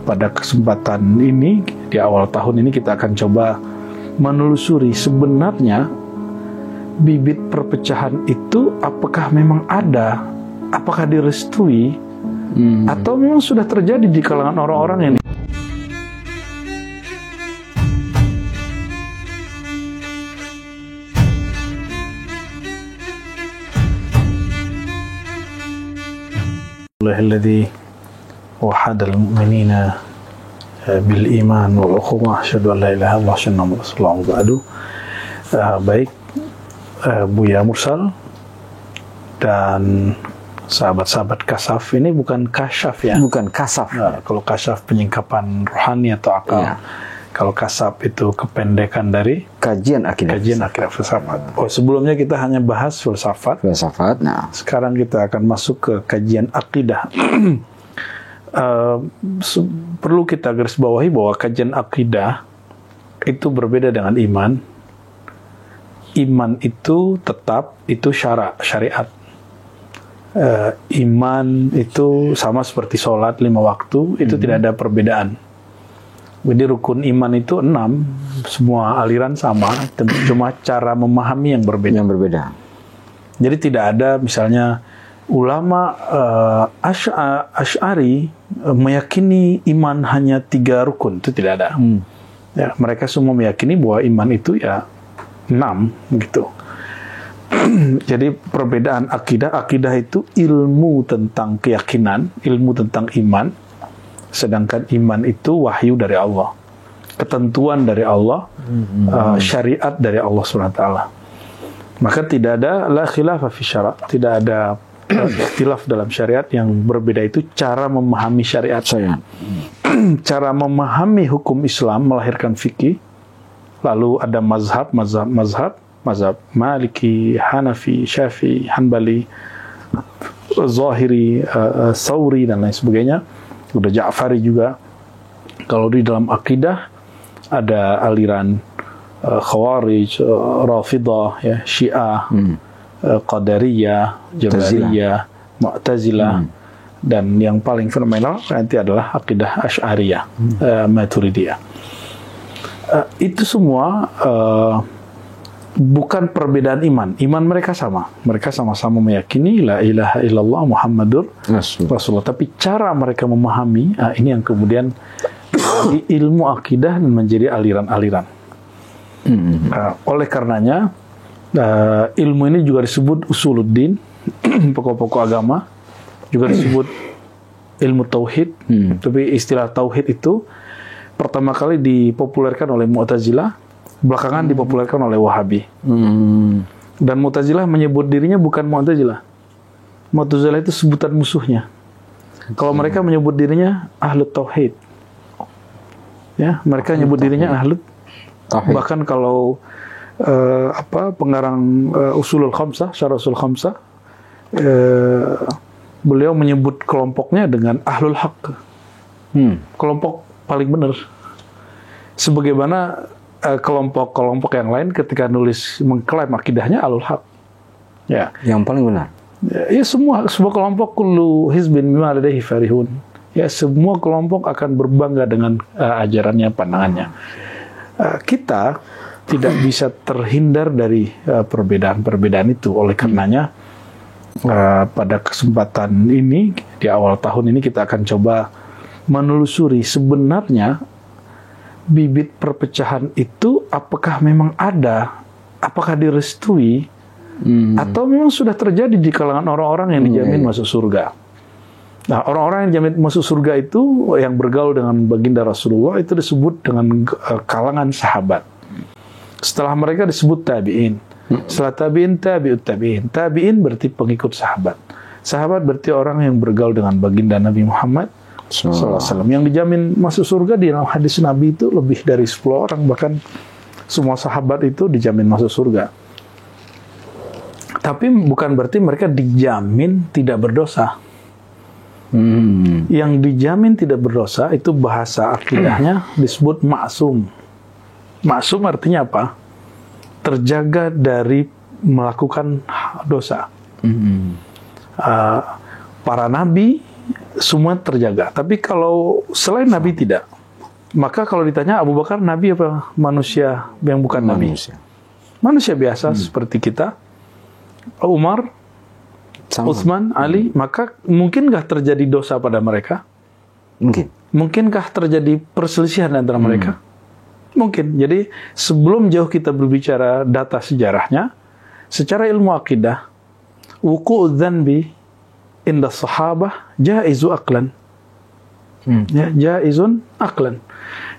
Pada kesempatan ini, di awal tahun ini kita akan coba menelusuri sebenarnya bibit perpecahan itu apakah memang ada, apakah direstui, atau memang sudah terjadi di kalangan orang-orang yang alladzi wahada al-mu'minina bil iman wal ukhuwah asyhadu an la ilaha illallah wa sallallahu ba'du. Baik, Buya Mursal dan sahabat-sahabat kasaf, ini bukan kasyaf ya? Bukan kasaf. Nah, kalau kasyaf penyingkapan rohani atau akal. Ya. Kalau kasaf itu kependekan dari kajian akidah filsafat. Oh, sebelumnya kita hanya bahas filsafat. Nah, sekarang kita akan masuk ke kajian akidah. Perlu kita garis bawahi bahwa kajian akidah itu berbeda dengan iman. Iman itu tetap itu syariat. Iman itu sama seperti sholat 5 waktu, itu tidak ada perbedaan. Jadi rukun iman itu 6, semua aliran sama, cuma cara memahami yang berbeda. Jadi tidak ada misalnya ulama Asy'ari meyakini iman hanya 3 rukun, itu tidak ada. Ya, mereka semua meyakini bahwa iman itu ya 6 gitu. Jadi perbedaan akidah itu ilmu tentang keyakinan, ilmu tentang iman. Sedangkan iman itu wahyu dari Allah, ketentuan dari Allah, syariat dari Allah SWT. Maka tidak ada la khilaf fi syara', tidak ada ikhtilaf dalam syariat. Yang berbeda itu cara memahami syariat. Cara memahami hukum Islam melahirkan fikih. Lalu ada mazhab Maliki, Hanafi, Syafi'i, Hanbali, Zahiri, Thawri dan lain sebagainya. Udah Ja'fari juga. Kalau di dalam akidah ada aliran Khawarij, Rafidah, ya, Syiah, Qadariyah, Jabariyah, Mu'tazilah, dan yang paling fenomenal nanti adalah akidah Asy'ariyah, Maturidiyah. Itu semua bukan perbedaan iman. Iman mereka sama. Mereka sama-sama meyakini la ilaha illallah Muhammadur Rasulullah. Tapi cara mereka memahami, ini yang kemudian di ilmu akidah dan menjadi aliran-aliran. Oleh karenanya, ilmu ini juga disebut usuluddin, pokok-pokok agama. Juga disebut ilmu tauhid. Tapi istilah tauhid itu pertama kali dipopulerkan oleh Mu'tazilah, belakangan dipopulerkan oleh Wahabi. Dan Mu'tazilah menyebut dirinya bukan Mu'tazilah. Mu'tazilah itu sebutan musuhnya. Kalau mereka menyebut dirinya Ahlut Tauhid. Ya, mereka menyebut dirinya Ahlut Tauhid. Bahkan kalau pengarang Usulul Khamsah, Syarah Usul Khamsah, beliau menyebut kelompoknya dengan Ahlul Haq. Kelompok paling benar. Sebagaimana kelompok-kelompok yang lain ketika nulis mengklaim akidahnya Ahlul Haq. Ya, yang paling benar. Ya, semua kelompok kullu hizbin bima ladaihi farihun. Ya, semua kelompok akan berbangga dengan ajarannya, pandangannya. Kita tidak bisa terhindar dari perbedaan-perbedaan itu. Oleh karenanya pada kesempatan ini, di awal tahun ini kita akan coba menelusuri sebenarnya bibit perpecahan itu apakah memang ada, apakah direstui, atau memang sudah terjadi di kalangan orang-orang yang dijamin masuk surga. Nah, orang-orang yang dijamin masuk surga itu yang bergaul dengan baginda Rasulullah itu disebut dengan kalangan sahabat. Setelah mereka disebut tabi'in. Setelah tabi'in, tabi'ut tabi'in. Tabi'in berarti pengikut sahabat. Sahabat berarti orang yang bergaul dengan baginda Nabi Muhammad SAW. Yang dijamin masuk surga di dalam hadis Nabi itu lebih dari 10 orang, bahkan semua sahabat itu dijamin masuk surga. Tapi bukan berarti mereka dijamin tidak berdosa. Yang dijamin tidak berdosa itu bahasa akidahnya disebut maksum. Maksum artinya apa? Terjaga dari melakukan dosa. Para nabi semua terjaga. Tapi kalau selain Nabi tidak. Maka kalau ditanya Abu Bakar Nabi apa manusia yang bukan Nabi? Manusia biasa seperti kita. Umar, Utsman, Ali, maka mungkinkah terjadi dosa pada mereka? Mungkin. Mungkinkah terjadi perselisihan antara mereka? Mungkin. Jadi sebelum jauh kita berbicara data sejarahnya, secara ilmu akidah, wuqu'udz dzanbi inda sahabah jaizu aqlan. Ya, jaizun aqlan.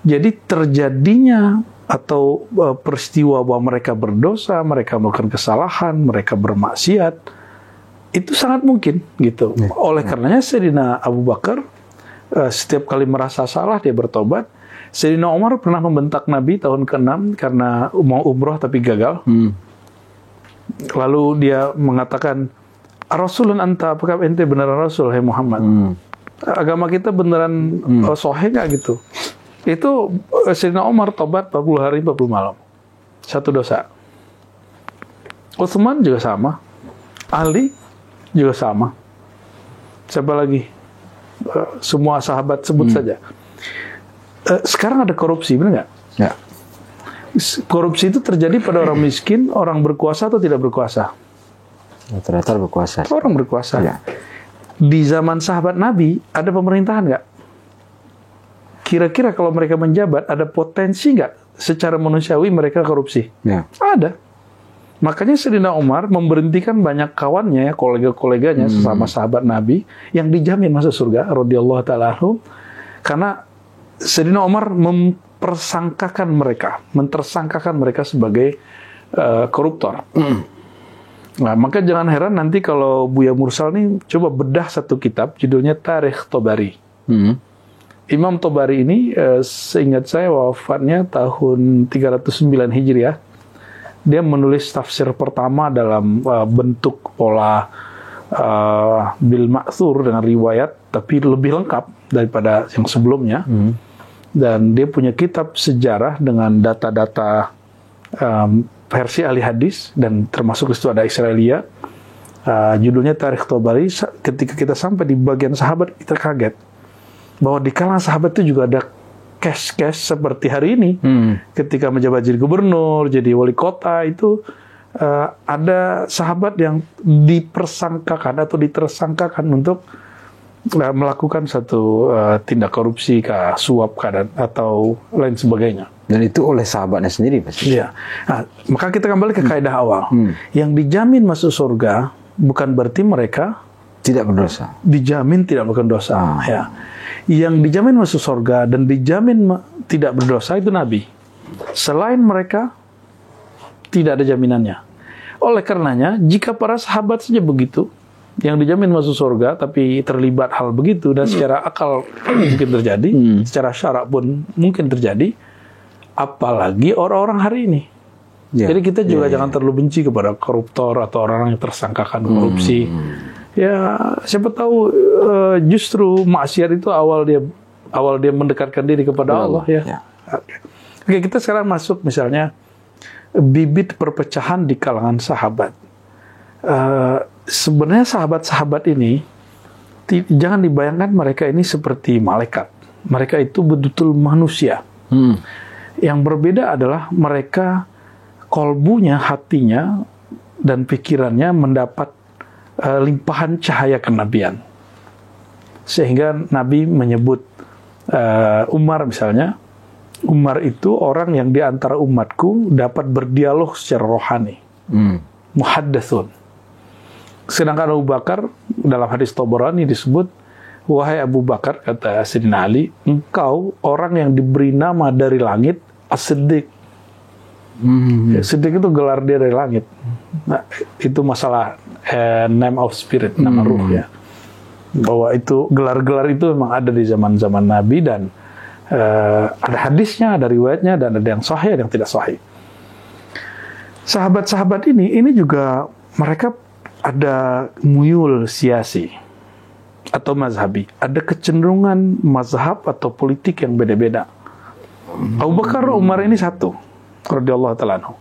Jadi terjadinya atau peristiwa bahwa mereka berdosa, mereka melakukan kesalahan, mereka bermaksiat, itu sangat mungkin gitu. Oleh karenanya Sayyidina Abu Bakar setiap kali merasa salah dia bertobat. Sayyidina Umar pernah membentak Nabi tahun ke-6 karena mau umroh tapi gagal. Lalu dia mengatakan, Rasulun anta, apakah ente beneran Rasul, hai Muhammad? Agama kita beneran sahih nggak gitu? Itu Sayyidina Umar tobat 40 hari 40 malam. Satu dosa. Utsman juga sama. Ali juga sama. Siapa lagi? Semua sahabat sebut saja. Sekarang ada korupsi, benar nggak? Ya. Korupsi itu terjadi pada orang miskin, orang berkuasa atau tidak berkuasa? Rata-rata berkuasa. Orang berkuasa. Ya. Di zaman sahabat Nabi, ada pemerintahan nggak? Kira-kira kalau mereka menjabat, ada potensi nggak secara manusiawi mereka korupsi? Ya. Ada. Makanya Sayyidina Umar memberhentikan banyak kawannya, kolega-koleganya, sesama sahabat Nabi, yang dijamin masuk surga, radhiyallahu ta'ala anhum, karena Sayyidina Umar mentersangkakan mereka sebagai koruptor. Nah, maka jangan heran nanti kalau Buya Mursal nih coba bedah satu kitab, judulnya Tarikh Tobari. Imam Tobari ini, seingat saya wafatnya tahun 309 Hijriah. Dia menulis tafsir pertama dalam bentuk pola bil ma'thur dengan riwayat, tapi lebih lengkap daripada yang sebelumnya. Dan dia punya kitab sejarah dengan data-data versi ahli hadis, dan termasuk di situ ada Israelia. Judulnya Tarikh Tobari. Ketika kita sampai di bagian sahabat, kita kaget bahwa di kalangan sahabat itu juga ada case-case seperti hari ini. Ketika menjabat jadi gubernur, jadi wali kota, itu ada sahabat yang dipersangkakan atau ditersangkakan untuk melakukan satu tindak korupsi, suap, atau lain sebagainya. Dan itu oleh sahabatnya sendiri pasti. Iya. Nah, maka kita kembali ke kaidah awal. Yang dijamin masuk surga bukan berarti mereka tidak berdosa. Dijamin tidak melakukan dosa. Ya. Yang dijamin masuk surga dan dijamin tidak berdosa itu Nabi. Selain mereka, tidak ada jaminannya. Oleh karenanya, jika para sahabat saja begitu, yang dijamin masuk surga, tapi terlibat hal begitu, dan secara akal mungkin terjadi, secara syarak pun mungkin terjadi, apalagi orang-orang hari ini. Jadi kita juga jangan terlalu benci kepada koruptor atau orang-orang yang tersangkakan korupsi. Ya, siapa tahu justru maksiat itu awal dia mendekatkan diri kepada Allah ya. Oke, kita sekarang masuk misalnya bibit perpecahan di kalangan sahabat. Sebenarnya sahabat-sahabat ini jangan dibayangkan mereka ini seperti malaikat. Mereka itu betul-betul manusia. Yang berbeda adalah mereka kolbunya, hatinya, dan pikirannya mendapat limpahan cahaya kenabian. Sehingga Nabi menyebut Umar misalnya, Umar itu orang yang di antara umatku dapat berdialog secara rohani. Muhaddatsun. Sedangkan Abu Bakar, dalam hadis Tabarani disebut, wahai Abu Bakar, kata Sayyidina Ali, engkau orang yang diberi nama dari langit, As-Siddiq. Siddiq itu gelar dia dari langit. Nah, itu masalah name of spirit, nama ruh ya. Bahwa itu gelar-gelar itu memang ada di zaman-zaman Nabi, dan ada hadisnya, ada riwayatnya, dan ada yang sahih, ada yang tidak sahih. Sahabat-sahabat ini juga mereka ada muyul siasi atau mazhabi, ada kecenderungan mazhab atau politik yang beda-beda. Abu Bakar, Umar ini satu, radhiyallahu ta'ala anhu.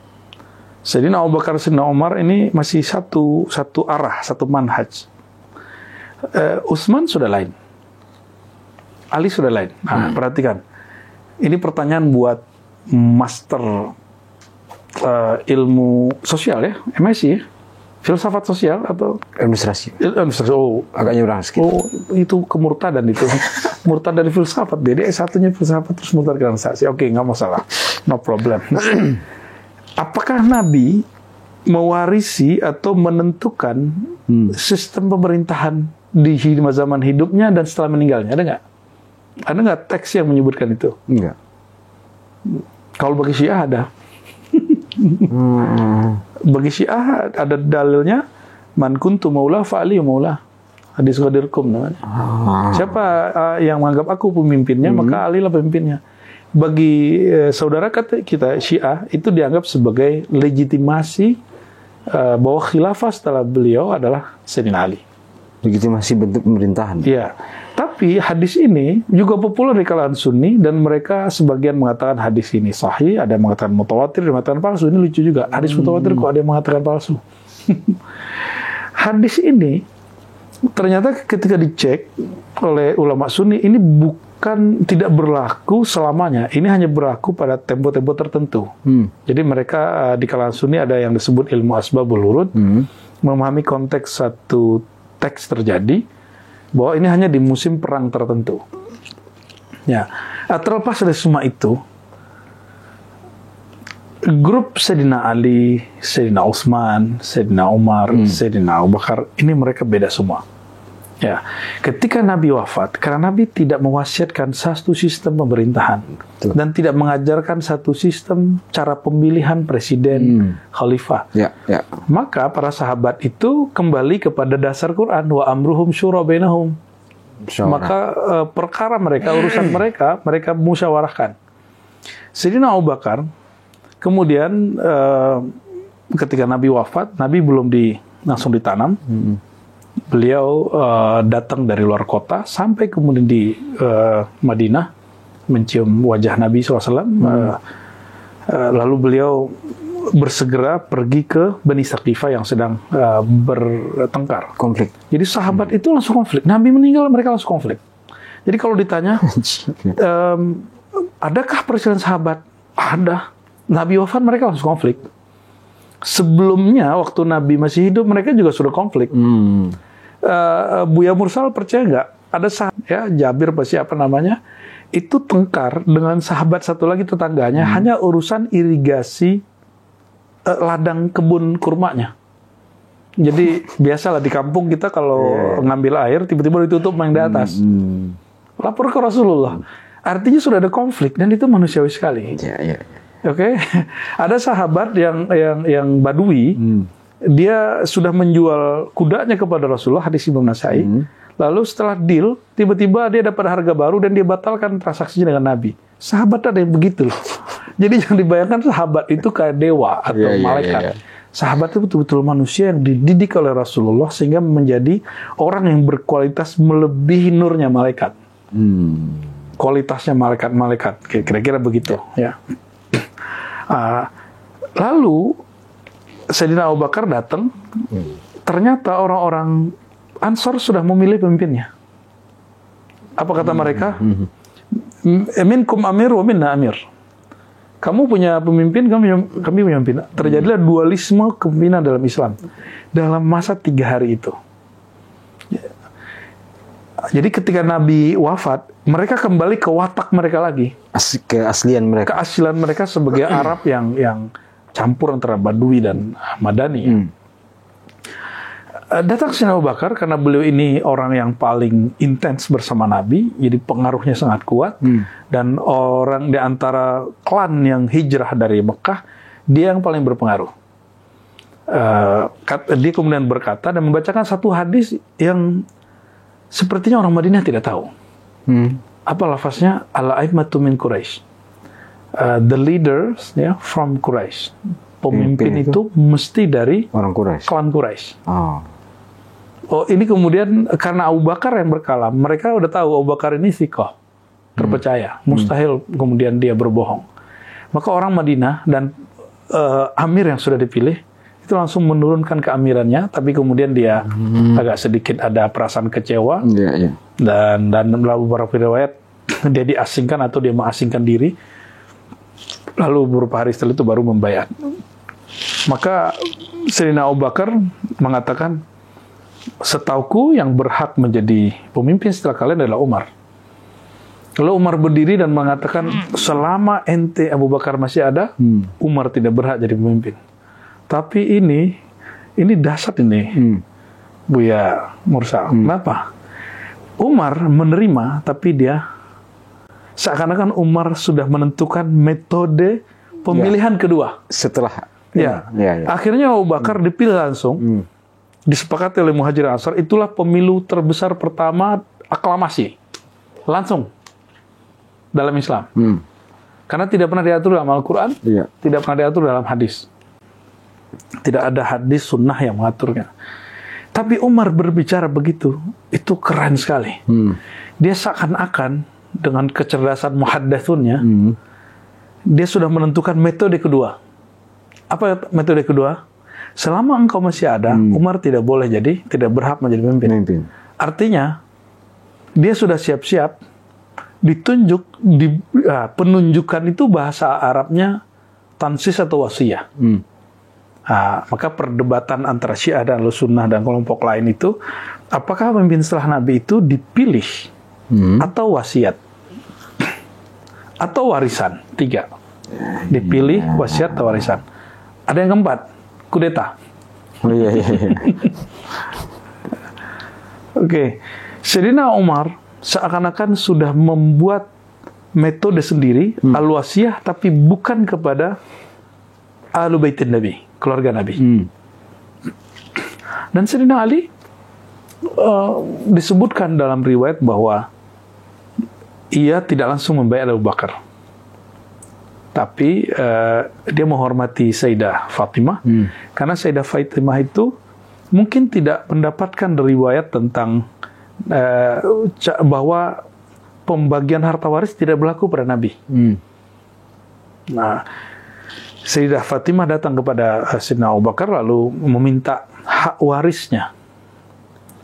Sayyidina Abu Bakar, Sayyidina Umar ini masih satu arah, satu manhaj. Utsman sudah lain. Ali sudah lain. Nah, perhatikan. Ini pertanyaan buat master ilmu sosial ya, MSc ya. Filsafat sosial atau Administrasi. administrasi. Oh, Agak nyebrang sedikit. oh, itu kemurtadan itu. Murtad dari filsafat. Jadi S1-nya filsafat terus murtad ke administrasi. Oke, nggak masalah. No problem. Apakah Nabi mewarisi atau menentukan sistem pemerintahan di zaman hidupnya dan setelah meninggalnya? Ada nggak? Ada nggak teks yang menyebutkan itu? Enggak. Kalau bagi Syiah ada. Bagi Syiah ada dalilnya, man kuntu maula fa'ali maula. Hadis Ghadir Qum namanya. Siapa yang menganggap aku pemimpinnya, maka Ali lah pemimpinnya. Bagi saudara kita Syiah itu dianggap sebagai legitimasi bahwa khilafah setelah beliau adalah Sayyidina Ali. Legitimasi bentuk pemerintahan. Iya. Tapi hadis ini juga populer di kalangan Sunni dan mereka sebagian mengatakan hadis ini sahih, ada yang mengatakan mutawatir, ada yang mengatakan palsu. Ini lucu juga. Hadis mutawatir kok ada yang mengatakan palsu. Hadis ini ternyata ketika dicek oleh ulama Sunni ini bukan tidak berlaku selamanya. Ini hanya berlaku pada tempo-tempo tertentu. Jadi mereka di kalangan Sunni ada yang disebut ilmu asbabul wurud, memahami konteks satu teks terjadi bahwa ini hanya di musim perang tertentu. Ya, terlepas dari semua itu, grup Sayyidina Ali, Sayyidina Utsman, Sayyidina Umar, Sayyidina Abu Bakar, ini mereka beda semua. Ya, ketika Nabi wafat, karena Nabi tidak mewasiatkan satu sistem pemerintahan dan tidak mengajarkan satu sistem cara pemilihan presiden, khalifah. Maka para sahabat itu kembali kepada dasar Quran, wa amruhum syura bainahum. Maka perkara mereka, urusan mereka musyawarahkan. Sayyidina Abu Bakar kemudian ketika Nabi wafat, Nabi belum langsung ditanam. Beliau datang dari luar kota sampai kemudian di Madinah mencium wajah Nabi SAW. Lalu beliau bersegera pergi ke Bani Saqifah yang sedang bertengkar. Konflik. Jadi sahabat itu langsung konflik. Nabi meninggal, mereka langsung konflik. Jadi kalau ditanya, adakah perselisihan sahabat? Ada. Nabi wafat, mereka langsung konflik. Sebelumnya, waktu Nabi masih hidup, mereka juga sudah konflik. Buya Mursal percaya nggak? Ada sahabat, ya, Jabir pasti apa namanya, itu tengkar dengan sahabat satu lagi tetangganya, hanya urusan irigasi ladang kebun kurmanya. Jadi, biasalah di kampung kita kalau ngambil air, tiba-tiba ditutup yang di atas. Lapor ke Rasulullah. Artinya sudah ada konflik, dan itu manusiawi sekali. Oke, ada sahabat yang Badui, dia sudah menjual kudanya kepada Rasulullah, hadis Imam Nasai. Lalu setelah deal, tiba-tiba dia dapat harga baru dan dia batalkan transaksinya dengan Nabi. Sahabat ada yang begitu loh. Jadi yang dibayangkan sahabat itu kayak dewa atau malaikat. Sahabat itu betul-betul manusia yang dididik oleh Rasulullah sehingga menjadi orang yang berkualitas melebihi nurnya malaikat. Kualitasnya malaikat-malaikat, kira-kira begitu. Ya. Lalu Sayyidina Abu Bakar datang, ternyata orang-orang Ansor sudah memilih pemimpinnya. Apa kata mereka? Minkum amir wa minna amir. Kamu punya pemimpin, kami punya pemimpin. Terjadilah dualisme kepemimpinan dalam Islam dalam masa 3 hari itu. Jadi ketika Nabi wafat, mereka kembali ke watak mereka lagi. Keaslian mereka. Keaslian mereka sebagai Arab yang campur antara Badui dan Madani. Datang Sayyidina Abu Bakar karena beliau ini orang yang paling intens bersama Nabi, jadi pengaruhnya sangat kuat. Dan orang di antara klan yang hijrah dari Mekah, dia yang paling berpengaruh. Dia kemudian berkata dan membacakan satu hadis yang sepertinya orang Madinah tidak tahu. Apa lafaznya? Al-a'immatu min Quraisy. The leaders from Quraisy. Pemimpin itu mesti dari orang Quraisy. Klan Quraisy. Oh, ini kemudian karena Abu Bakar yang berkalam, mereka udah tahu Abu Bakar ini thiqah, terpercaya. Mustahil kemudian dia berbohong. Maka orang Madinah dan amir yang sudah dipilih itu langsung menurunkan keamirannya, tapi kemudian dia agak sedikit ada perasaan kecewa. Dan dalam beberapa riwayat dia diasingkan atau dia mengasingkan diri, lalu beberapa hari setelah itu baru membayar. Maka Sayyidina Abu Bakar mengatakan, setauku yang berhak menjadi pemimpin setelah kalian adalah Umar. Lalu Umar berdiri dan mengatakan, selama ente Abu Bakar masih ada, Umar tidak berhak jadi pemimpin. Tapi ini dahsyat ini, Buya Mursal. Kenapa? Umar menerima, tapi dia seakan-akan Umar sudah menentukan metode pemilihan kedua. Setelah Ya. Akhirnya Abu Bakar dipilih langsung, disepakati oleh Muhajirin Ansar. Itulah pemilu terbesar pertama aklamasi, langsung dalam Islam. Karena tidak pernah diatur dalam Al-Quran, tidak pernah diatur dalam hadis. Tidak ada hadis sunnah yang mengaturnya. Tapi Umar berbicara begitu, itu keren sekali. Dia seakan-akan dengan kecerdasan muhaddatsunnya, dia sudah menentukan metode kedua. Apa metode kedua? Selama engkau masih ada, Umar tidak berhak menjadi pemimpin. Artinya, dia sudah siap-siap, ditunjuk, penunjukan itu bahasa Arabnya tansis atau wasiyah. Maka perdebatan antara Syiah dan Ahlussunnah dan kelompok lain itu, apakah pemimpin setelah Nabi itu dipilih atau wasiat atau warisan? 3. Dipilih, wasiat, atau warisan. Ada yang keempat, kudeta. Oke. Sayyidina Umar seakan-akan sudah membuat metode sendiri, al-wasiyah, tapi bukan kepada Ahlul Baitin Nabi, keluarga Nabi. Dan Sayyidina Ali disebutkan dalam riwayat bahwa ia tidak langsung membayar Abu Bakar. Tapi dia menghormati Sayyidah Fatimah, karena Sayyidah Fatimah itu mungkin tidak mendapatkan riwayat tentang bahwa pembagian harta waris tidak berlaku pada Nabi. Nah, Sayyidah Fatimah datang kepada Sayyidina Abu Bakar lalu meminta hak warisnya.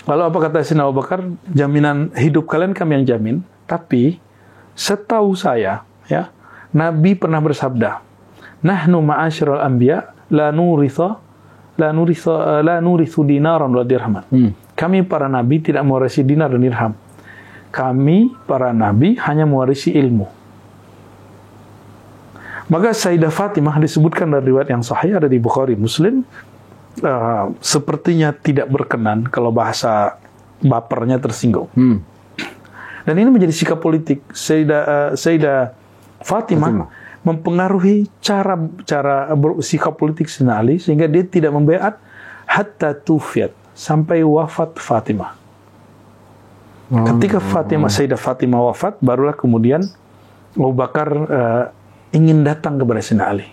Lalu apa kata Sayyidina Abu Bakar? Jaminan hidup kalian kami yang jamin, tapi setahu saya, ya, Nabi pernah bersabda, "Nahnu ma'asyiral anbiya la nurithu dinaran wa dirhaman." Kami para nabi tidak mewarisi dinar dan dirham. Kami para nabi hanya mewarisi ilmu. Maka Sayyidah Fatimah disebutkan dari riwayat yang sahih ada di Bukhari Muslim, sepertinya tidak berkenan kalau bahasa bapernya tersinggung. Dan ini menjadi sikap politik Sayyidah Fatimah mempengaruhi cara sikap politik Sayyidina Ali, sehingga dia tidak membaiat hatta tufiyat, sampai wafat Fatimah. Ketika Sayyidah Fatimah wafat, barulah kemudian Abu Bakar ingin datang kepada Sayyidina Ali.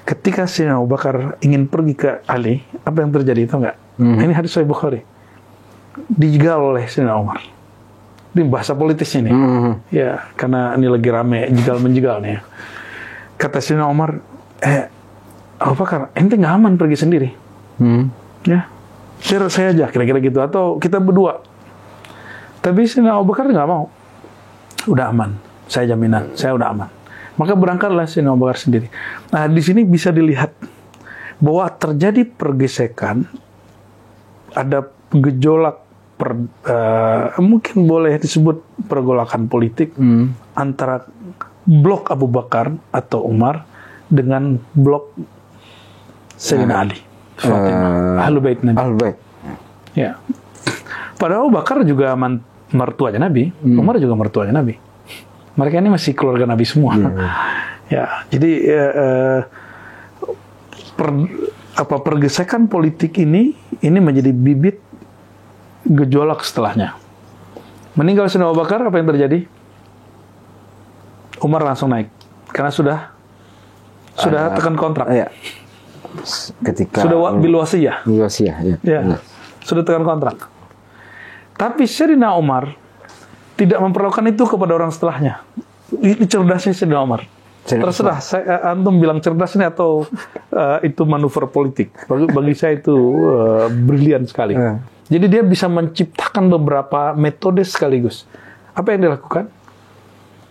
Ketika Sayyidina Abu Bakar ingin pergi ke Ali, apa yang terjadi itu enggak? Ini hadis Sahih Bukhari. Dijegal oleh Sayyidina Umar. Ini bahasa politisnya nih. Ya, karena ini lagi rame jegal-menjegal nih. Kata Sayyidina Umar, Abu Bakar, ente nggak aman pergi sendiri. Ya, saya aja, kira-kira gitu. Atau kita berdua. Tapi Sayyidina Abu Bakar nggak mau. Udah aman, saya jaminan, saya udah aman. Maka berangkatlah Sayyidina Abu Bakar sendiri. Nah, di sini bisa dilihat bahwa terjadi pergesekan, ada gejolak, mungkin boleh disebut pergolakan politik antara blok Abu Bakar atau Umar dengan blok Sayyidina Ali, Fatimah, Ahlul Bait Nabi. Ahlul Bait. Ya. Padahal Abu Bakar juga mertuanya Nabi, Umar juga mertuanya Nabi. Mereka ini masih keluarga Nabi semua. Ya, jadi pergesekan politik ini menjadi bibit gejolak setelahnya. Meninggal Sayyidina Abu Bakar, apa yang terjadi? Umar langsung naik karena sudah tekan kontrak. Iya. Ketika sudah bil wasiyah. Ya. Sudah tekan kontrak. Tapi Sayyidina Umar tidak memperlakukan itu kepada orang setelahnya. Ini cerdasnya Sayyidina Umar. Terserah, antum bilang cerdas ini atau itu manuver politik. Bagi saya itu brilian sekali. Jadi dia bisa menciptakan beberapa metode sekaligus. Apa yang dilakukan?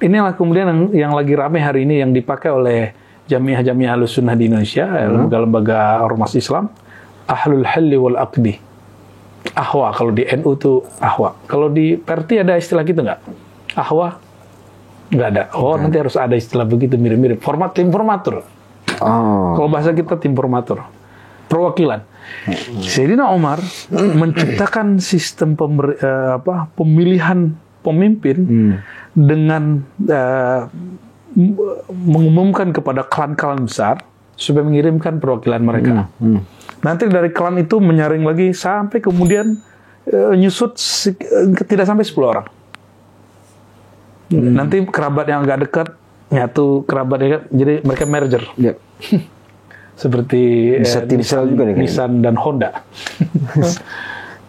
Inilah kemudian yang lagi ramai hari ini yang dipakai oleh jamiah-jamiah Ahlussunnah di Indonesia, lembaga-lembaga ormas Islam, Ahlul Halli wal Aqdi. Ahwa, kalau di NU itu ahwa. Kalau di Perti ada istilah gitu nggak? Ahwa? Nggak ada. Oh, nanti harus ada istilah begitu, mirip-mirip. Tim formatur. Kalau bahasa kita tim formatur. Perwakilan. Sayyidina Umar menciptakan sistem pemilihan pemimpin dengan mengumumkan kepada klan-klan besar supaya mengirimkan perwakilan mereka. Nanti dari klan itu menyaring lagi sampai kemudian nyusut tidak sampai 10 orang. Nanti kerabat yang agak dekat nyatu kerabat dekat, jadi mereka merger. Yep. Seperti Nissan dan Honda.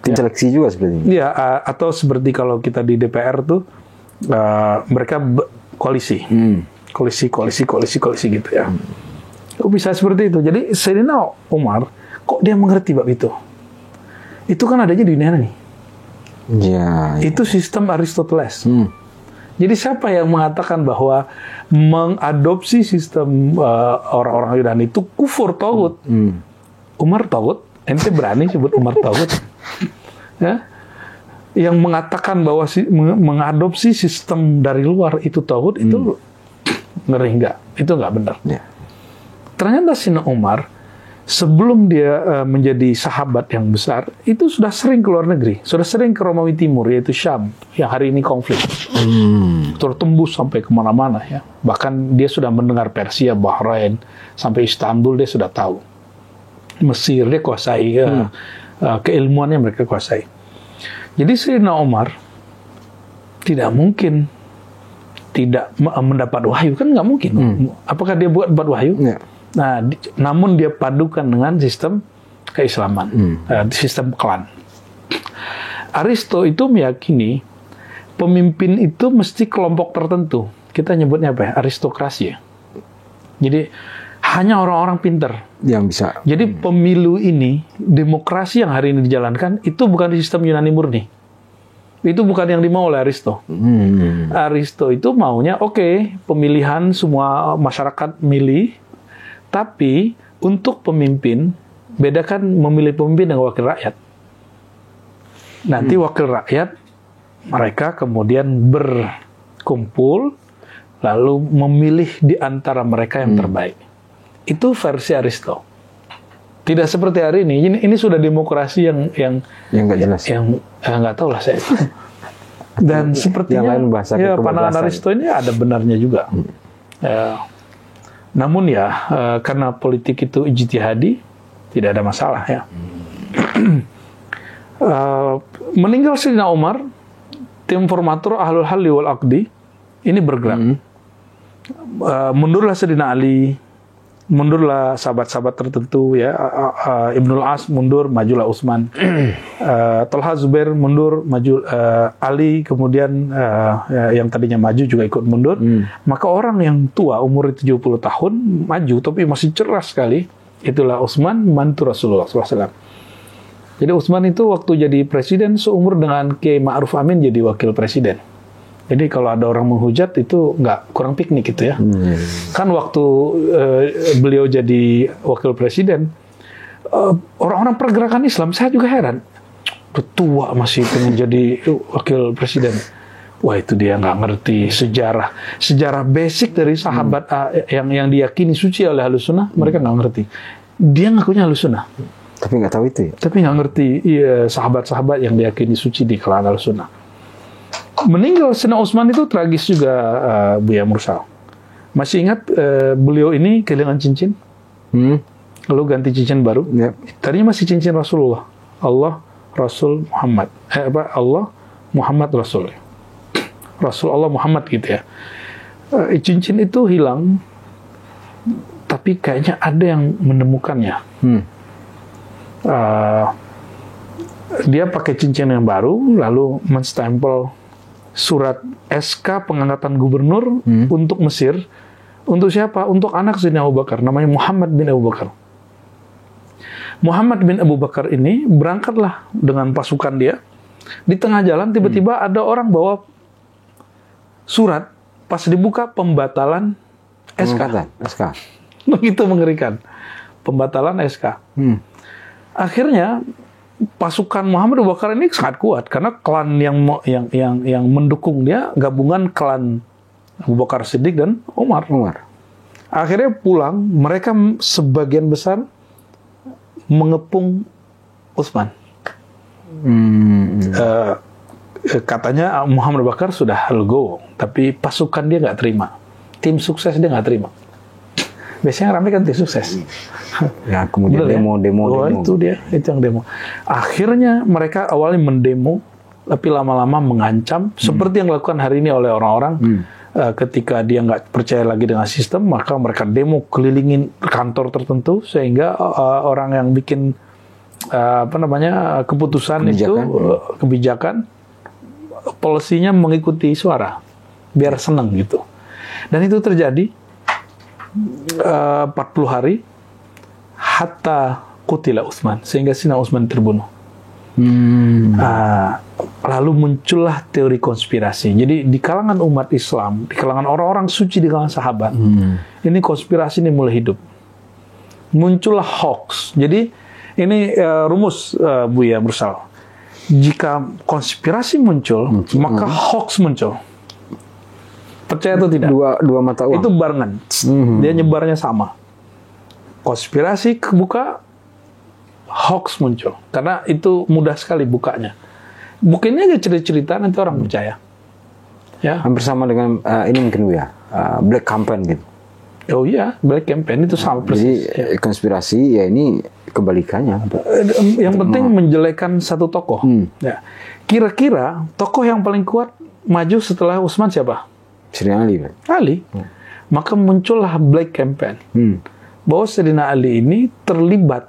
Tim seleksi juga seperti ini. Iya, atau seperti kalau kita di DPR tuh mereka koalisi. Koalisi gitu ya. Bisa seperti itu. Jadi Sayyidina Umar kok dia mengerti bab itu? Itu kan adanya di dunia nih. Ya. Itu sistem Aristoteles. Jadi siapa yang mengatakan bahwa mengadopsi sistem orang-orang Yunani itu kufur tauhid? Umar tauhid? Ente berani sebut Umar tauhid? Ya? Yang mengatakan bahwa mengadopsi sistem dari luar itu tauhid itu ngeri enggak? Itu enggak benar. Ya. Ternyata Sayyidina Umar sebelum dia menjadi sahabat yang besar, itu sudah sering ke luar negeri, sudah sering ke Romawi Timur, yaitu Syam, yang hari ini konflik. Tertembus sampai kemana-mana ya. Bahkan dia sudah mendengar Persia, Bahrain, sampai Istanbul dia sudah tahu. Mesir dia kuasai, keilmuannya mereka kuasai. Jadi Sayyidina Umar tidak mungkin tidak mendapat wahyu, kan nggak mungkin. Apakah dia buat wahyu? Ya. Nah, namun dia padukan dengan sistem keislaman, sistem klan. Aristo itu meyakini pemimpin itu mesti kelompok tertentu. Kita nyebutnya apa ya? Aristokrasi ya. Jadi hanya orang-orang pintar yang bisa. Jadi pemilu ini, demokrasi yang hari ini dijalankan itu bukan di sistem Yunani murni. Itu bukan yang dimau oleh Aristo. Aristo itu maunya pemilihan semua masyarakat milih. Tapi untuk pemimpin, bedakan memilih pemimpin dengan wakil rakyat. Nanti wakil rakyat, mereka kemudian berkumpul, lalu memilih di antara mereka yang terbaik. Itu versi Aristo. Tidak seperti hari ini. Ini sudah demokrasi yang nggak jelas. Yang nggak tahu lah saya. Dan sepertinya pandangan Aristo ini ada benarnya juga. Namun ya, karena politik itu ijtihadi, tidak ada masalah ya. Meninggal Sayyidina Umar, tim formatur Ahlul Halli wal Aqdi ini bergerak. Mundurlah Sayyidina Ali, mundurlah sahabat-sahabat tertentu ya. Ibnul As mundur, majulah Utsman. Talha Zubair mundur, maju Ali, kemudian yang tadinya maju juga ikut mundur. Maka orang yang tua umur 70 tahun maju tapi masih cerdas sekali, itulah Utsman mantu Rasulullah SAW. Jadi Utsman itu waktu jadi presiden seumur dengan Kiai Ma'ruf Amin jadi wakil presiden. Jadi kalau ada orang menghujat itu kurang piknik gitu ya. Kan waktu beliau jadi wakil presiden, orang-orang pergerakan Islam, saya juga heran. Tua masih pengen jadi wakil presiden. Wah, itu dia nggak ngerti sejarah basic dari sahabat yang diyakini suci oleh Ahlussunnah, mereka nggak ngerti. Dia ngakunya Ahlussunnah. Tapi nggak tahu itu ya? Tapi nggak ngerti sahabat-sahabat yang diyakini suci di kalangan Ahlussunnah. Meninggal Sayyidina Utsman itu tragis juga, Buya Mursal. Masih ingat beliau ini kehilangan cincin? Lalu ganti cincin baru. Tadinya masih cincin Rasulullah. Allah, Rasul, Muhammad. Allah, Muhammad, Rasul. Rasul, Allah, Muhammad gitu ya. Cincin itu hilang, tapi kayaknya ada yang menemukannya. Dia pakai cincin yang baru, lalu menstempel surat SK pengangkatan gubernur untuk Mesir. Untuk siapa? Untuk anak Sayyidina Abu Bakar, namanya Muhammad bin Abu Bakar. Muhammad bin Abu Bakar ini berangkatlah dengan pasukan dia. Di tengah jalan tiba-tiba ada orang bawa surat, pas dibuka pembatalan SK. SK. Begitu mengerikan. Pembatalan SK. Akhirnya pasukan Muhammad Abu Bakar ini sangat kuat karena klan yang mendukung dia gabungan klan Abu Bakar Siddiq dan Umar. Akhirnya pulang, mereka sebagian besar mengepung Utsman. Katanya Muhammad Abu Bakar sudah legowo, tapi pasukan dia nggak terima, tim sukses dia nggak terima. Biasanya ramai kan tim sukses. Ya, kemudian demo. Itu yang demo. Akhirnya mereka awalnya mendemo, tapi lama-lama mengancam, seperti yang dilakukan hari ini oleh orang-orang. Ketika dia nggak percaya lagi dengan sistem, maka mereka demo kelilingin kantor tertentu, sehingga orang yang bikin keputusan kebijakan, polisinya mengikuti suara, biar seneng gitu. Dan itu terjadi 40 hari hatta qutila Utsman, sehingga Sayyidina Utsman terbunuh. Lalu muncullah teori konspirasi. Jadi di kalangan umat Islam, di kalangan orang-orang suci, di kalangan sahabat, ini konspirasi ini mulai hidup. Muncullah hoax. Jadi ini rumus Buya Mursal. Jika konspirasi muncul, maka hoax muncul. Percaya atau tidak? Dua mata uang. Itu barengan. Dia nyebarnya sama. Konspirasi kebuka, hoax muncul. Karena itu mudah sekali bukanya. Bukannya aja cerita-cerita, nanti orang percaya. Ya. Hampir sama dengan ini mungkin ya, black campaign gitu. Oh iya, black campaign itu sama persis. Jadi konspirasi ya ini kebalikannya. Yang penting menjelekkan satu tokoh. Ya. Kira-kira tokoh yang paling kuat maju setelah Utsman siapa? Sayyidina Ali. Ali. Maka muncullah black campaign. Bahwa Sayyidina Ali ini terlibat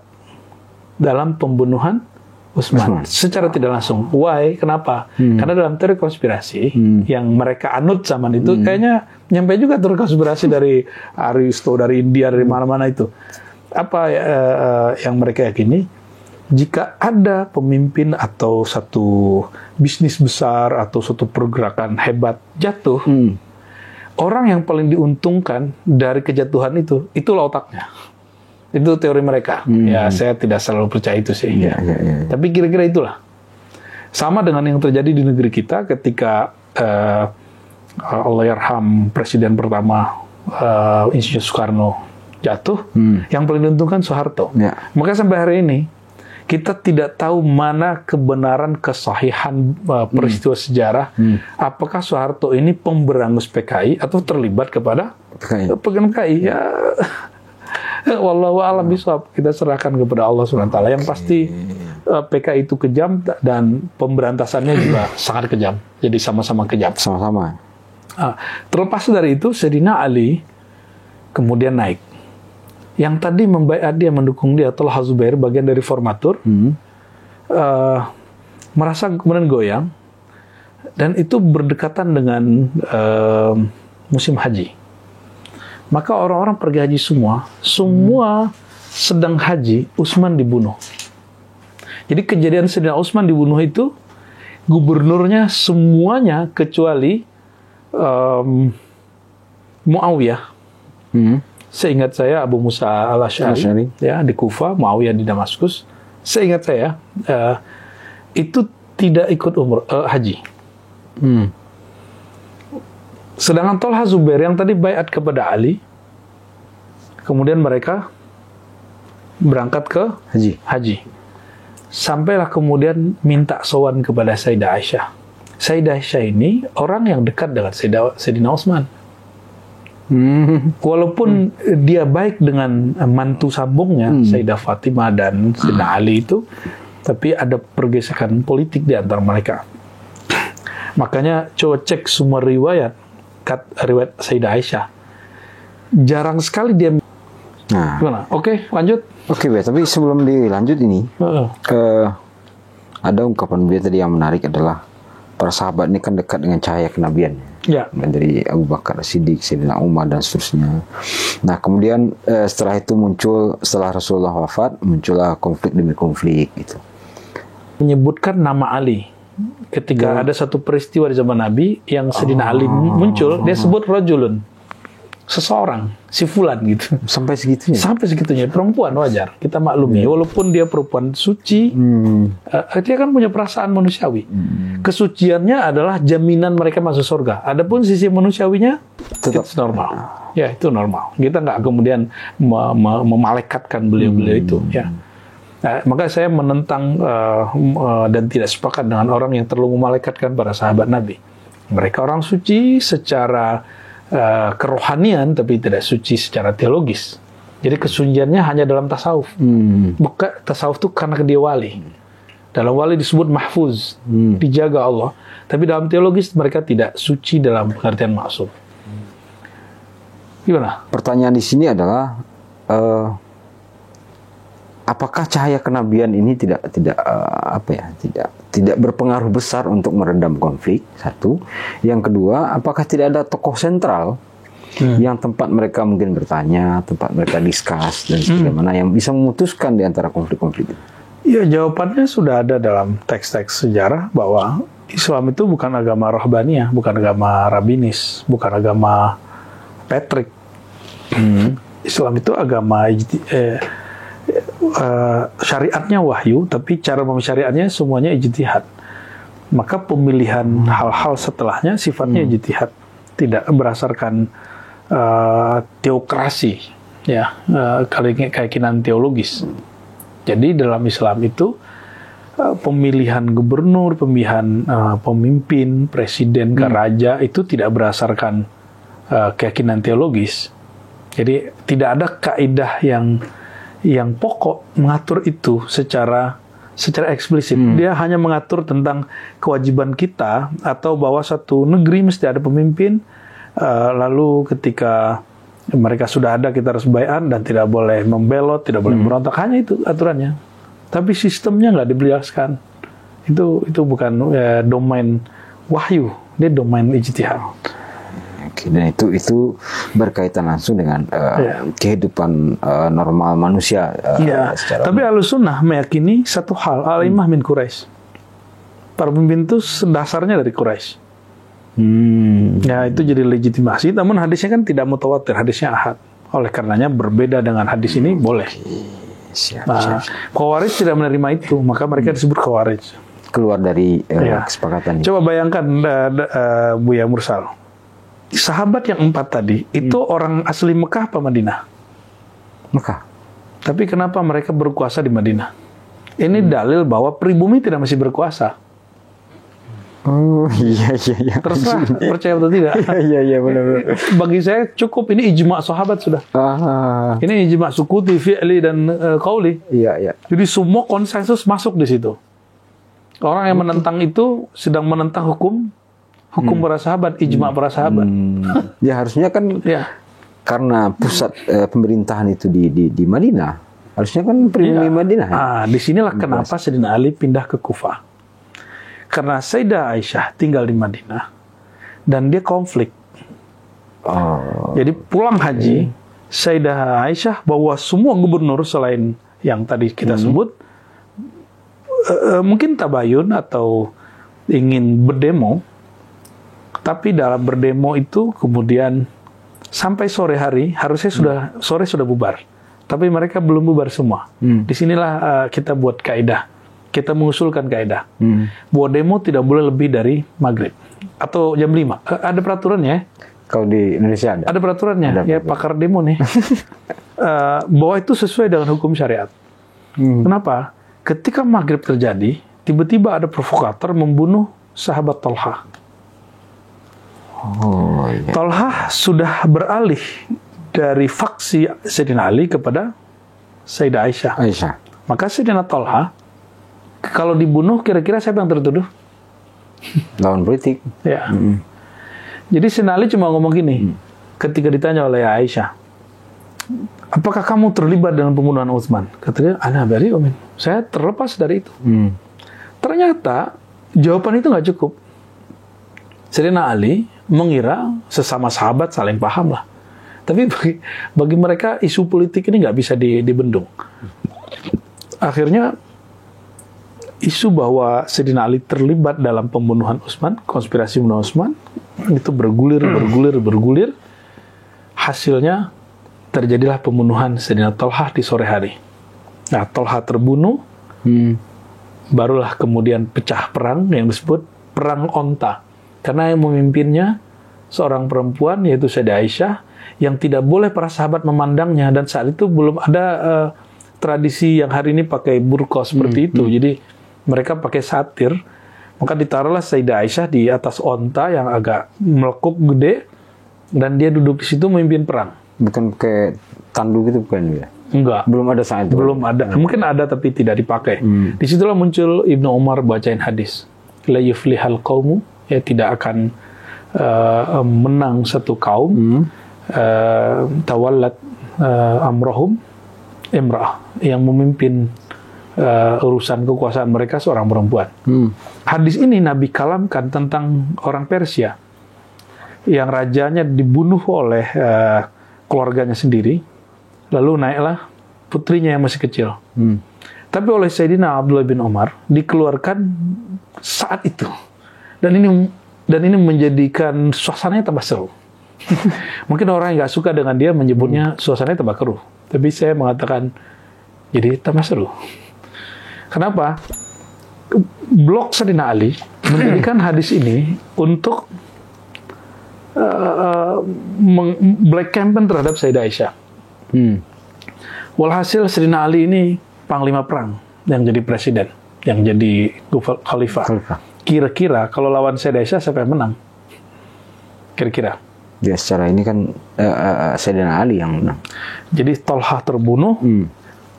dalam pembunuhan Utsman. Secara tidak langsung. Why? Kenapa? Karena dalam teori konspirasi yang mereka anut zaman itu, kayaknya nyampe juga teori konspirasi dari Aristo, dari India, dari mana-mana itu. Apa yang mereka yakini? Jika ada pemimpin atau satu bisnis besar atau suatu pergerakan hebat jatuh, orang yang paling diuntungkan dari kejatuhan itu, itulah otaknya. Itu teori mereka. Ya, saya tidak selalu percaya itu sih. Ya. Tapi kira-kira itulah. Sama dengan yang terjadi di negeri kita ketika Allahyarham Presiden pertama Insinyur Soekarno jatuh, yang paling diuntungkan Soeharto. Maka sampai hari ini kita tidak tahu mana kebenaran kesahihan peristiwa sejarah. Apakah Soeharto ini pemberangus PKI atau terlibat kepada PKI? Ya. Wallahu a'lam bishawab, kita serahkan kepada Allah SWT. Yang pasti PKI itu kejam dan pemberantasannya juga sangat kejam. Jadi sama-sama kejam. Sama-sama. Terlepas dari itu, Sayyidina Ali kemudian naik. Yang tadi membaiat dia, mendukung dia, Talha Zubair, bagian dari formatur, merasa kemudian goyang, dan itu berdekatan dengan musim haji. Maka orang-orang pergi haji semua sedang haji, Utsman dibunuh. Jadi kejadian Sayyidina Utsman dibunuh itu, gubernurnya semuanya kecuali Muawiyah. Seingat saya Abu Musa al-Asy'ari ya, di Kufa, Muawiyah di Damaskus. Seingat saya itu tidak ikut haji. Sedangkan Talha Zubair yang tadi baiat kepada Ali, kemudian mereka berangkat ke haji. Sampailah kemudian minta sowan kepada Sayyidah Aisyah. Sayyidah Aisyah ini orang yang dekat dengan Sayyidina Utsman. Walaupun dia baik dengan mantu sambungnya, Sayyidah Fatimah dan Sayyidina Ali itu, tapi ada pergesekan politik di antara mereka. Makanya coba cek semua riwayat Sayyidah Aisyah. Jarang sekali dia. Gimana? Oke, lanjut. Oke, tapi sebelum dilanjut ini, ada ungkapan beliau tadi yang menarik adalah para sahabat ini kan dekat dengan cahaya kenabian. Ya. Dari Abu Bakar Siddiq, Sayyidina Umar dan seterusnya. Nah, kemudian setelah itu setelah Rasulullah wafat, muncullah konflik demi konflik gitu. Menyebutkan nama Ali. ketika ada satu peristiwa di zaman Nabi yang Sayyidina Ali muncul, dia sebut rajulun, seseorang, si fulan gitu. Sampai segitunya? Sampai segitunya. Perempuan wajar, kita maklumi. Walaupun dia perempuan suci, dia kan punya perasaan manusiawi. Kesuciannya adalah jaminan mereka masuk surga. Adapun sisi manusiawinya tetap normal. Ya, itu normal. Kita nggak kemudian memalekatkan beliau-beliau itu. Ya. Nah, maka saya menentang dan tidak sepakat dengan orang yang terlalu memalekatkan para sahabat Nabi. Mereka orang suci secara kerohanian, tapi tidak suci secara teologis. Jadi kesuciannya hanya dalam tasawuf. Bukan tasawuf itu karena dia wali. Dalam wali disebut mahfuz, dijaga Allah. Tapi dalam teologis mereka tidak suci dalam pengertian maksud. Gimana? Pertanyaan di sini adalah apakah cahaya kenabian ini tidak berpengaruh besar untuk meredam konflik? Satu. Yang kedua, apakah tidak ada tokoh sentral yang tempat mereka mungkin bertanya, tempat mereka diskus dan sebagaimana yang bisa memutuskan di antara konflik-konflik itu? Ya, jawabannya sudah ada dalam teks-teks sejarah bahwa Islam itu bukan agama rohbaniyah, bukan agama rabinis, bukan agama Patrick. Islam itu agama syariatnya wahyu, tapi cara memsyariatnya semuanya ijtihad. Maka pemilihan hal-hal setelahnya sifatnya ijtihad, tidak berdasarkan teokrasi, ya, keyakinan teologis. Jadi dalam Islam itu pemilihan gubernur, pemilihan pemimpin, presiden, raja itu tidak berdasarkan keyakinan teologis. Jadi tidak ada kaidah yang pokok mengatur itu secara eksplisit. Dia hanya mengatur tentang kewajiban kita atau bahwa satu negeri mesti ada pemimpin. Lalu ketika mereka sudah ada, kita harus bai'at dan tidak boleh membelot, tidak boleh berontak. Hanya itu aturannya. Tapi sistemnya nggak dijelaskan. Itu bukan domain wahyu, dia domain ijtihad. Oke, dan itu berkaitan langsung dengan kehidupan normal manusia. Tapi Ahlussunnah meyakini satu hal, al-a'immah min Quraisy. Para pemimpin itu dasarnya dari Quraisy. Ya, itu jadi legitimasi. Namun hadisnya kan tidak mutawatir, hadisnya ahad. Oleh karenanya berbeda dengan hadis ini boleh. Khawarij tidak menerima itu, maka mereka disebut Khawarij. Keluar dari kesepakatan. Coba bayangkan Buya Mursal. Sahabat yang 4 tadi, itu orang asli Mekah apa Madinah? Mekah. Tapi kenapa mereka berkuasa di Madinah? Ini dalil bahwa pribumi tidak mesti berkuasa. Oh, iya. Terserah, percaya atau tidak. Iya, benar. Bagi saya cukup, ini ijma' sahabat sudah. Ini ijma' sukuti, fi'li, dan qauli. Iya. Jadi semua konsensus masuk di situ. Orang yang menentang itu sedang menentang hukum para sahabat, ijma' para sahabat. Ya harusnya kan karena pusat pemerintahan itu di Madinah. Harusnya kan pribumi Madinah. Disinilah kenapa Sayyidina Ali pindah ke Kufah. Karena Sayyidah Aisyah tinggal di Madinah dan dia konflik. Jadi pulang haji, Sayyidah Aisyah bawa semua gubernur selain yang tadi kita sebut, mungkin tabayun atau ingin berdemo. Tapi dalam berdemo itu kemudian sampai sore hari, harusnya sore sudah bubar. Tapi mereka belum bubar semua. Disinilah kita buat kaidah. Kita mengusulkan kaidah. Bahwa demo tidak boleh lebih dari maghrib. Atau jam 5. Ada peraturannya. Kalau di Indonesia ada? Ada peraturannya. Pakar demo nih. Bahwa itu sesuai dengan hukum syariat. Kenapa? Ketika maghrib terjadi, tiba-tiba ada provokator membunuh sahabat Thalhah. Thalhah sudah beralih dari faksi Sayyidina Ali kepada Sayyidah Aisyah. Maka Sayyidina Thalhah kalau dibunuh, kira-kira siapa yang tertuduh? Lawan politik. Ya. Jadi Sayyidina Ali cuma ngomong gini, ketika ditanya oleh Aisyah, apakah kamu terlibat dengan pembunuhan Utsman? Katanya, ana bari umin. Saya terlepas dari itu. Ternyata jawaban itu nggak cukup. Sayyidina Ali mengira sesama sahabat saling paham lah. Tapi bagi mereka isu politik ini nggak bisa dibendung. Akhirnya isu bahwa Sayyidina Ali terlibat dalam pembunuhan Utsman, konspirasi membunuh Utsman, itu bergulir. Hasilnya terjadilah pembunuhan Sayyidina Thalhah di sore hari. Nah, Thalhah terbunuh, barulah kemudian pecah perang yang disebut Perang Onta. Karena yang memimpinnya seorang perempuan, yaitu Sayyidah Aisyah, yang tidak boleh para sahabat memandangnya, dan saat itu belum ada tradisi yang hari ini pakai burqa seperti itu. Jadi mereka pakai satir, maka ditaruhlah Sayyidah Aisyah di atas onta yang agak melekuk gede, dan dia duduk di situ memimpin perang. Bukan pakai tandu gitu, bukan ya? Enggak. Belum ada saat itu. Belum ada. Mungkin ada tapi tidak dipakai. Disitulah muncul Ibnu Umar bacain hadis. La yuflihal qaumu, ya tidak akan menang satu kaum. Tawallat amrohum imra'ah, yang memimpin urusan kekuasaan mereka seorang perempuan. Hadis ini Nabi kalamkan tentang orang Persia yang rajanya dibunuh oleh keluarganya sendiri, lalu naiklah putrinya yang masih kecil. Tapi oleh Sayyidina Abdullah bin Umar dikeluarkan saat itu, dan ini menjadikan suasananya tambah seru. Mungkin orang yang nggak suka dengan dia menyebutnya suasananya tambah keruh, tapi saya mengatakan jadi tambah seru. Kenapa? Blok Sayyidina Ali menjadikan hadis ini untuk black campaign terhadap Sayyidah Aisyah. Walhasil Sayyidina Ali ini panglima perang yang jadi presiden, yang jadi khalifah. Kira-kira kalau lawan Sayyidah Aisyah siapa yang menang? Kira-kira? Ya secara ini kan Sayyidina Ali yang menang. Jadi Thalhah terbunuh,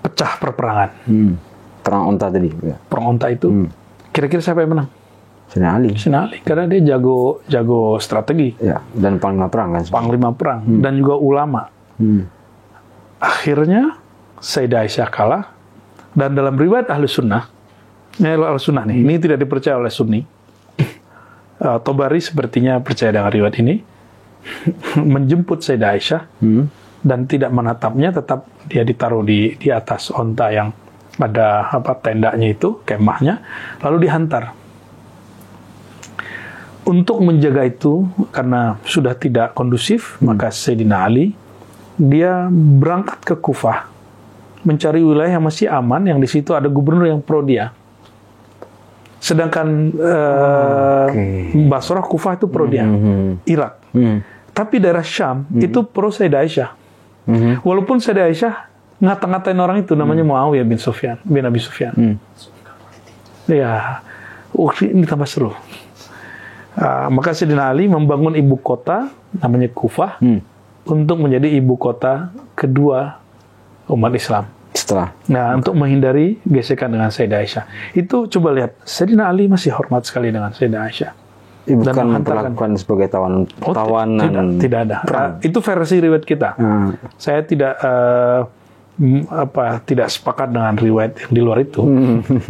pecah perperangan. Perang Onta tadi. Ya. Perang Onta itu. Kira-kira siapa yang menang? Sayyidina Ali. Sayyidina Ali, karena dia jago strategi. Ya, dan panglima perang kan. Panglima perang dan juga ulama. Akhirnya Sayyidah Aisyah kalah, dan dalam riwayat Ahlu Sunnah, ini tidak dipercaya oleh Sunni. Tobari sepertinya percaya dengan riwayat ini, menjemput Sayyidah Aisyah dan tidak menatapnya, tetap dia ditaruh di atas onta yang ada tendanya itu, kemahnya, lalu dihantar. Untuk menjaga itu, karena sudah tidak kondusif, maka Sayyidina Ali dia berangkat ke Kufah, mencari wilayah yang masih aman, yang di situ ada gubernur yang pro dia. Sedangkan Basrah, Kufah itu pro dia, Irak. Tapi daerah Syam itu pro Sayyidah Aisyah. Walaupun Sayyidah Aisyah ngata-ngatain orang itu, namanya Muawiyah bin Abi Sufyan. Ya, ini tambah seru. Maka Sayyidina Ali membangun ibu kota namanya Kufah untuk menjadi ibu kota kedua umat Islam. Nah, untuk menghindari gesekan dengan Sayyidah Aisyah. Itu coba lihat, Sayyidina Ali masih hormat sekali dengan Sayyidah Aisyah. Bukan memperlakukan sebagai tawanan. Tidak ada. Itu versi riwayat kita. Saya tidak sepakat dengan riwayat yang di luar itu.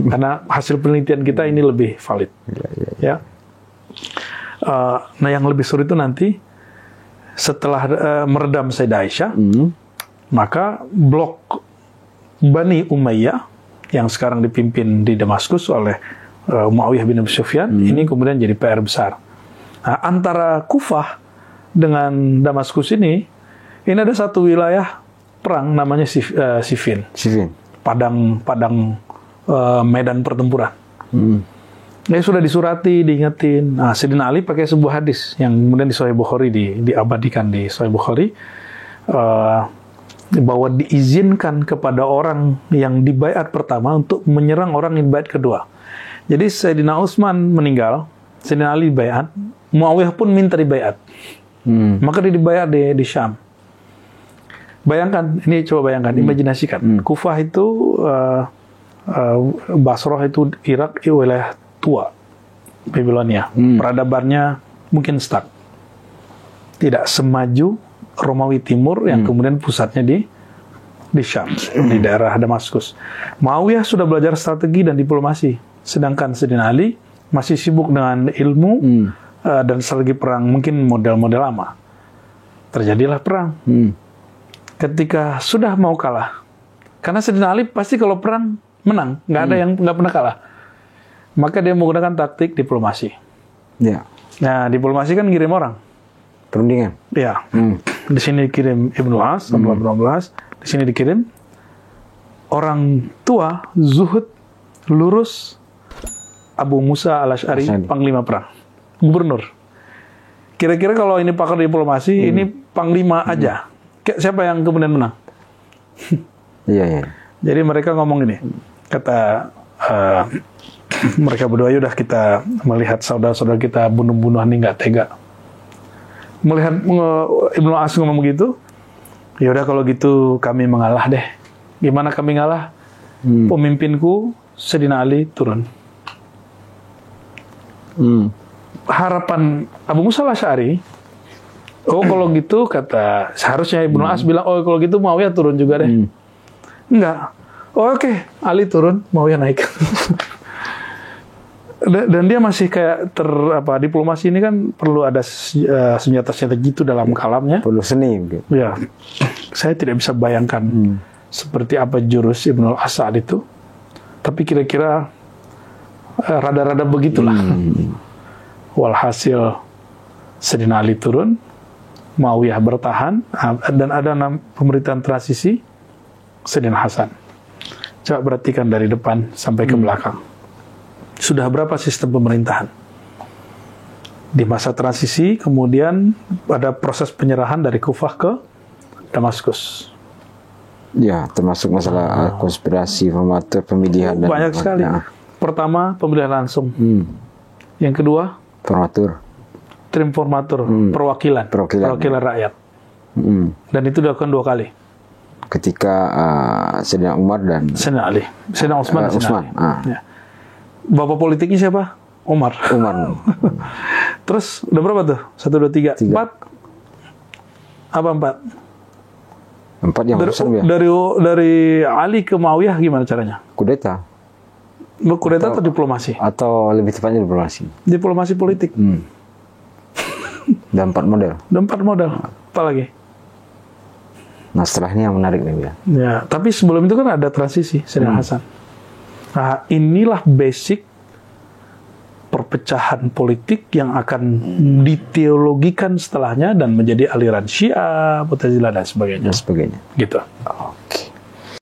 Karena hasil penelitian kita ini lebih valid. Ya. Nah, yang lebih seru itu nanti setelah meredam Sayyidah Aisyah, maka blok Bani Umayyah yang sekarang dipimpin di Damaskus oleh Muawiyah bin Abi Sufyan, ini kemudian jadi PR besar. Nah, antara Kufah dengan Damaskus ini ada satu wilayah perang namanya Siffin. Padang medan pertempuran. Ini sudah disurati, diingetin. Nah, Sayyidina Ali pakai sebuah hadis yang kemudian di Sahih Bukhari diabadikan di Sahih Bukhari, bahwa diizinkan kepada orang yang dibaiat pertama untuk menyerang orang yang dibaiat kedua. Jadi Sayyidina Utsman meninggal, Sayyidina Ali dibaiat, Muawiyah pun minta dibaiat. Maka dia dibaiat di Syam. Bayangkan, imajinasikan. Kufah itu, Basrah itu Irak, wilayah tua, Babilonia. Peradabannya mungkin stuck. Tidak semaju Romawi Timur yang kemudian pusatnya di Syam, di daerah Damaskus. Muawiyah sudah belajar strategi dan diplomasi, sedangkan Sayyidina Ali masih sibuk dengan ilmu dan strategi perang, mungkin model-model lama. Terjadilah perang. Ketika sudah mau kalah, karena Sayyidina Ali pasti kalau perang menang, nggak ada yang nggak pernah kalah. Maka dia menggunakan taktik diplomasi. Ya. Nah, diplomasi kan ngirim orang. Perundingan. Ya. Di sini dikirim Ibnu As, Abdullah bin Abbas. Di sini dikirim orang tua, zuhud, lurus, Abu Musa al-Asy'ari, panglima perang, gubernur. Kira-kira kalau ini pakar diplomasi, ini panglima aja. Siapa yang kemudian menang? Iya. Jadi mereka ngomong ini, kata mereka berdua, yaudah kita melihat saudara-saudara kita bunuh-bunuhan ini nggak tega. Melihat Ibnu As ngomong begitu, yaudah kalau gitu kami mengalah deh. Gimana kami ngalah? Pemimpinku Sayyidina Ali turun. Harapan Abu Musa al-Asy'ari, kalau gitu kata, seharusnya Ibnu As bilang, kalau gitu Muawiyah turun juga deh. Enggak. Oke, Ali turun, Muawiyah naik. Dan dia masih kayak diplomasi ini kan perlu ada senjata-senjata gitu dalam kalamnya. Perlu seni. Gitu. Ya, saya tidak bisa bayangkan seperti apa jurus Ibnu As-Sa'd itu. Tapi kira-kira rada-rada begitulah. Walhasil Sayyidina Ali turun, Muawiyah bertahan, dan ada pemerintahan transisi Sayyidina Hasan. Coba perhatikan dari depan sampai ke belakang. Sudah berapa sistem pemerintahan? Di masa transisi, kemudian ada proses penyerahan dari Kufah ke Damaskus. Ya, termasuk masalah konspirasi, formatur, pemilihan. Banyak sekali. Pertama, pemilihan langsung. Yang kedua, formatur. Trim formatur, perwakilan rakyat. Dan itu dilakukan 2 kali. Ketika Sayyidina Umar dan Sayyidina Ali. Sayyidina Utsman. Ya. Bapak politiknya siapa? Umar. Terus, udah berapa tuh? 1, 2, 3, 4? Apa 4? 4 yang besar ya? Dari Ali ke Muawiyah gimana caranya? Kudeta. Kudeta atau diplomasi? Atau lebih tepatnya diplomasi. Diplomasi politik. Dan 4 model. Apa lagi? Nah, setelah ini yang menarik nih ya. Ya, tapi sebelum itu kan ada transisi Sayyidina Hasan. Nah, inilah basic perpecahan politik yang akan diteologikan setelahnya dan menjadi aliran Syiah, Mu'tazilah dan sebagainya. Gitu.